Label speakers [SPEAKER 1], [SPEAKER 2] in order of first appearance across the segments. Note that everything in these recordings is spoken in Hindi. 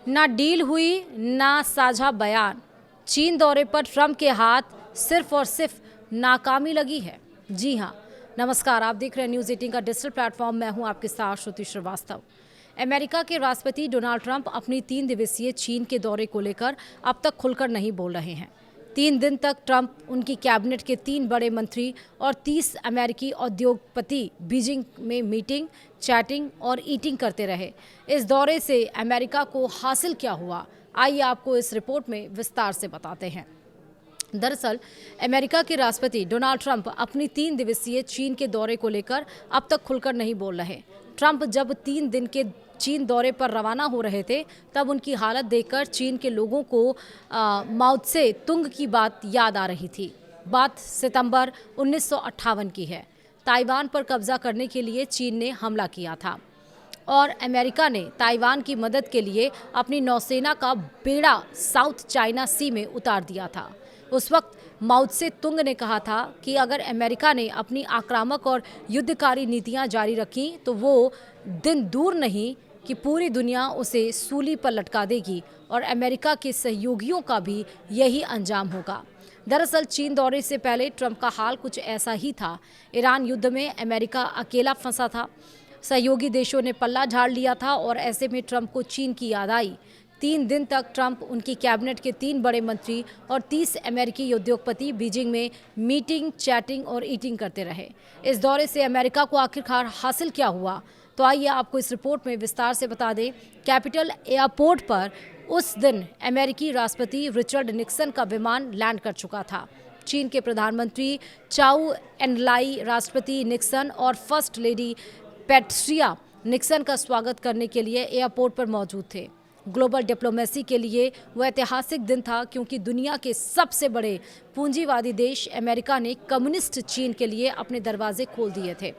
[SPEAKER 1] ना डील हुई ना साझा बयान। चीन दौरे पर ट्रंप के हाथ सिर्फ और सिर्फ नाकामी लगी है। जी हाँ, नमस्कार, आप देख रहे हैं न्यूज़ 18 का डिजिटल प्लेटफॉर्म। मैं हूं आपके साथ श्रुति श्रीवास्तव। अमेरिका के राष्ट्रपति डोनाल्ड ट्रंप अपनी 3 दिवसीय चीन के दौरे को लेकर अब तक खुलकर नहीं बोल रहे हैं। 3 दिन तक ट्रंप, उनकी कैबिनेट के 3 बड़े मंत्री और 30 अमेरिकी उद्योगपति बीजिंग में मीटिंग, चैटिंग और ईटिंग करते रहे। इस दौरे से अमेरिका को हासिल क्या हुआ, आइए आपको इस रिपोर्ट में विस्तार से बताते हैं। दरअसल अमेरिका के राष्ट्रपति डोनाल्ड ट्रंप अपनी 3 दिवसीय चीन के दौरे को लेकर अब तक खुलकर नहीं बोल रहे। ट्रंप जब 3 दिन के चीन दौरे पर रवाना हो रहे थे, तब उनकी हालत देखकर चीन के लोगों को माओ त्से तुंग की बात याद आ रही थी। बात सितंबर 1958 की है। ताइवान पर कब्जा करने के लिए चीन ने हमला किया था और अमेरिका ने ताइवान की मदद के लिए अपनी नौसेना का बेड़ा साउथ चाइना सी में उतार दिया था। उस वक्त माओ त्से तुंग ने कहा था कि अगर अमेरिका ने अपनी आक्रामक और युद्धकारी नीतियां जारी रखी तो वो दिन दूर नहीं कि पूरी दुनिया उसे सूली पर लटका देगी और अमेरिका के सहयोगियों का भी यही अंजाम होगा। दरअसल चीन दौरे से पहले ट्रंप का हाल कुछ ऐसा ही था। ईरान युद्ध में अमेरिका अकेला फंसा था, सहयोगी देशों ने पल्ला झाड़ लिया था और ऐसे में ट्रंप को चीन की याद आई। 3 दिन तक ट्रंप, उनकी कैबिनेट के 3 बड़े मंत्री और 30 अमेरिकी उद्योगपति बीजिंग में मीटिंग, चैटिंग और ईटिंग करते रहे। इस दौरे से अमेरिका को आखिरकार हासिल क्या हुआ, तो आइए आपको इस रिपोर्ट में विस्तार से बता दें। कैपिटल एयरपोर्ट पर उस दिन अमेरिकी राष्ट्रपति रिचर्ड निक्सन का विमान लैंड कर चुका था। चीन के प्रधानमंत्री चाउ एन-लाई, राष्ट्रपति निक्सन और फर्स्ट लेडी पैट्रिया निक्सन का स्वागत करने के लिए एयरपोर्ट पर मौजूद थे। ग्लोबल डिप्लोमेसी के लिए वह ऐतिहासिक दिन था, क्योंकि दुनिया के सबसे बड़े पूंजीवादी देश अमेरिका ने कम्युनिस्ट चीन के लिए अपने दरवाजे खोल दिए थे।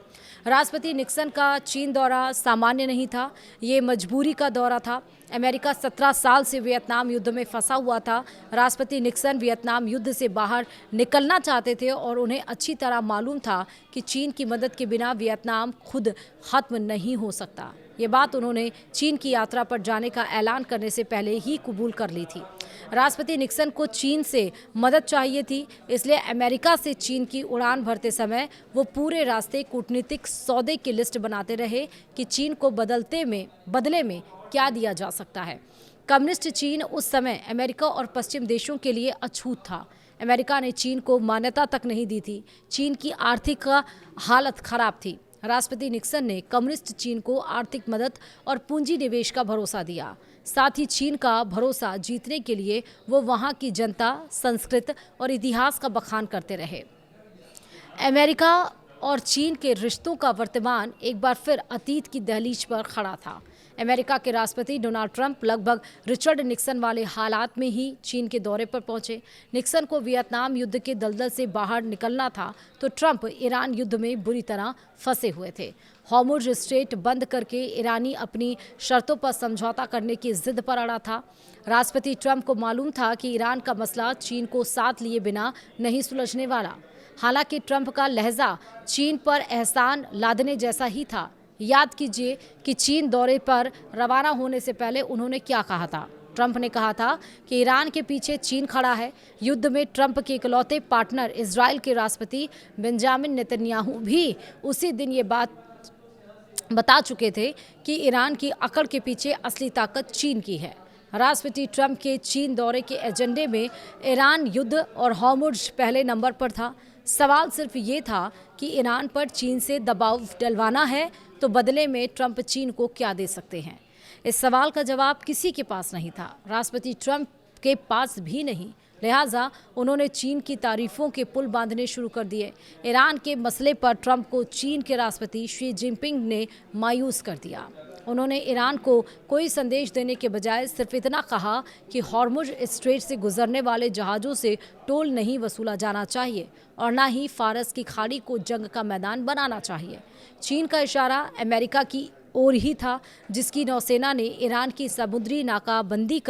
[SPEAKER 1] राष्ट्रपति निक्सन का चीन दौरा सामान्य नहीं था, ये मजबूरी का दौरा था। अमेरिका 17 साल से वियतनाम युद्ध में फंसा हुआ था। राष्ट्रपति निक्सन वियतनाम युद्ध से बाहर निकलना चाहते थे और उन्हें अच्छी तरह मालूम था कि चीन की मदद के बिना वियतनाम खुद खत्म नहीं हो सकता। ये बात उन्होंने चीन की यात्रा पर जाने का ऐलान करने से पहले ही कबूल कर ली थी। राष्ट्रपति निक्सन को चीन से मदद चाहिए थी, इसलिए अमेरिका से चीन की उड़ान भरते समय वो पूरे रास्ते कूटनीतिक सौदे की लिस्ट बनाते रहे कि चीन को बदले में क्या दिया जा सकता है। कम्युनिस्ट चीन उस समय अमेरिका और पश्चिम देशों के लिए अछूत था। अमेरिका ने चीन को मान्यता तक नहीं दी थी। चीन की आर्थिक हालत खराब थी। राष्ट्रपति निक्सन ने कम्युनिस्ट चीन को आर्थिक मदद और पूंजी निवेश का भरोसा दिया। साथ ही चीन का भरोसा जीतने के लिए वो वहाँ की जनता, संस्कृति और इतिहास का बखान करते रहे। अमेरिका और चीन के रिश्तों का वर्तमान एक बार फिर अतीत की दहलीज पर खड़ा था। अमेरिका के राष्ट्रपति डोनाल्ड ट्रंप लगभग रिचर्ड निक्सन वाले हालात में ही चीन के दौरे पर पहुंचे। निक्सन को वियतनाम युद्ध के दलदल से बाहर निकलना था, तो ट्रंप ईरान युद्ध में बुरी तरह फंसे हुए थे। हॉर्मुज़ स्ट्रेट बंद करके ईरानी अपनी शर्तों पर समझौता करने की जिद पर अड़ा था। राष्ट्रपति ट्रंप को मालूम था कि ईरान का मसला चीन को साथ लिए बिना नहीं सुलझने वाला। हालांकि ट्रंप का लहजा चीन पर एहसान लादने जैसा ही था। याद कीजिए कि चीन दौरे पर रवाना होने से पहले उन्होंने क्या कहा था। ट्रंप ने कहा था कि ईरान के पीछे चीन खड़ा है। युद्ध में ट्रंप के इकलौते पार्टनर इजराइल के राष्ट्रपति बेंजामिन नेतन्याहू भी उसी दिन ये बात बता चुके थे कि ईरान की अकड़ के पीछे असली ताकत चीन की है। राष्ट्रपति ट्रंप के चीन दौरे के एजेंडे में ईरान युद्ध और हॉर्मुज़ पहले नंबर पर था। सवाल सिर्फ ये था कि ईरान पर चीन से दबाव डलवाना है तो बदले में ट्रंप चीन को क्या दे सकते हैं। इस सवाल का जवाब किसी के पास नहीं था, राष्ट्रपति ट्रंप के पास भी नहीं। लिहाजा उन्होंने चीन की तारीफों के पुल बांधने शुरू कर दिए। ईरान के मसले पर ट्रंप को चीन के राष्ट्रपति शी जिनपिंग ने मायूस कर दिया। उन्होंने ईरान को कोई संदेश देने के बजाय सिर्फ इतना कहा कि हॉर्मुज़ स्ट्रेट से गुजरने वाले जहाज़ों से टोल नहीं वसूला जाना चाहिए और न ही फारस की खाड़ी को जंग का मैदान बनाना चाहिए। चीन का इशारा अमेरिका की ओर ही था, जिसकी नौसेना ने ईरान की समुद्री नाकाबंदी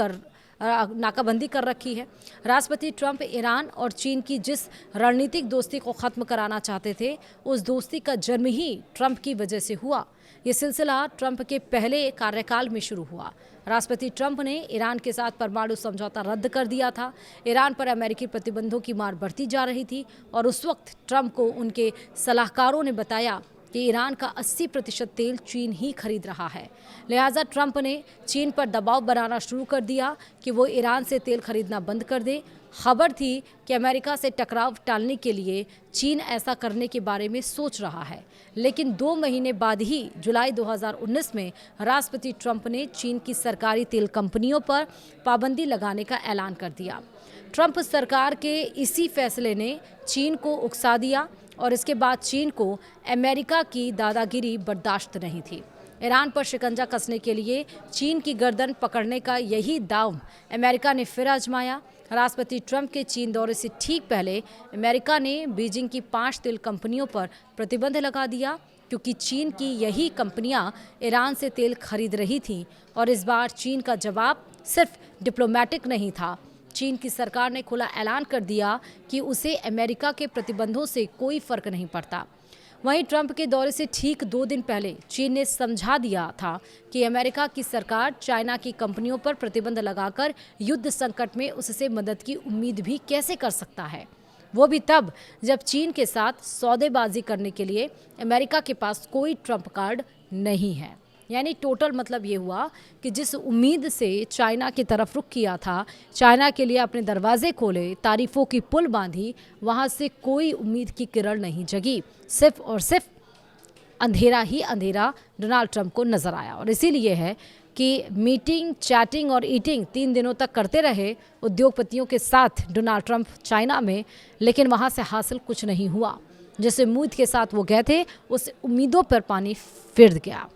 [SPEAKER 1] कर रखी है। राष्ट्रपति ट्रंप ईरान और चीन की जिस रणनीतिक दोस्ती को ख़त्म कराना चाहते थे, उस दोस्ती का जन्म ही ट्रंप की वजह से हुआ। ये सिलसिला ट्रंप के पहले कार्यकाल में शुरू हुआ। राष्ट्रपति ट्रंप ने ईरान के साथ परमाणु समझौता रद्द कर दिया था। ईरान पर अमेरिकी प्रतिबंधों की मार बढ़ती जा रही थी और उस वक्त ट्रंप को उनके सलाहकारों ने बताया कि ईरान का 80% तेल चीन ही खरीद रहा है। लिहाजा ट्रंप ने चीन पर दबाव बनाना शुरू कर दिया कि वो ईरान से तेल खरीदना बंद कर दे। खबर थी कि अमेरिका से टकराव टालने के लिए चीन ऐसा करने के बारे में सोच रहा है, लेकिन 2 महीने बाद ही जुलाई 2019 में राष्ट्रपति ट्रंप ने चीन की सरकारी तेल कंपनियों पर पाबंदी लगाने का ऐलान कर दिया। ट्रंप सरकार के इसी फैसले ने चीन को उकसा दिया और इसके बाद चीन को अमेरिका की दादागिरी बर्दाश्त नहीं थी। ईरान पर शिकंजा कसने के लिए चीन की गर्दन पकड़ने का यही दांव अमेरिका ने फिर आजमाया। राष्ट्रपति ट्रंप के चीन दौरे से ठीक पहले अमेरिका ने बीजिंग की 5 तेल कंपनियों पर प्रतिबंध लगा दिया, क्योंकि चीन की यही कंपनियां ईरान से तेल खरीद रही थीं और इस बार चीन का जवाब सिर्फ डिप्लोमेटिक नहीं था। चीन की सरकार ने खुला ऐलान कर दिया कि उसे अमेरिका के प्रतिबंधों से कोई फर्क नहीं पड़ता। वहीं ट्रंप के दौरे से ठीक 2 दिन पहले चीन ने समझा दिया था कि अमेरिका की सरकार चाइना की कंपनियों पर प्रतिबंध लगाकर युद्ध संकट में उससे मदद की उम्मीद भी कैसे कर सकता है, वो भी तब जब चीन के साथ सौदेबाजी करने के लिए अमेरिका के पास कोई ट्रंप कार्ड नहीं है। यानी टोटल मतलब ये हुआ कि जिस उम्मीद से चाइना की तरफ रुख किया था, चाइना के लिए अपने दरवाजे खोले, तारीफों की पुल बांधी, वहाँ से कोई उम्मीद की किरण नहीं जगी। सिर्फ और सिर्फ अंधेरा ही अंधेरा डोनाल्ड ट्रंप को नजर आया। और इसीलिए है कि मीटिंग, चैटिंग और ईटिंग 3 दिनों तक करते रहे उद्योगपतियों के साथ डोनाल्ड ट्रंप चाइना में, लेकिन वहाँ से हासिल कुछ नहीं हुआ। जिस उम्मीद के साथ वो गए थे, उस उम्मीदों पर पानी फिर गया।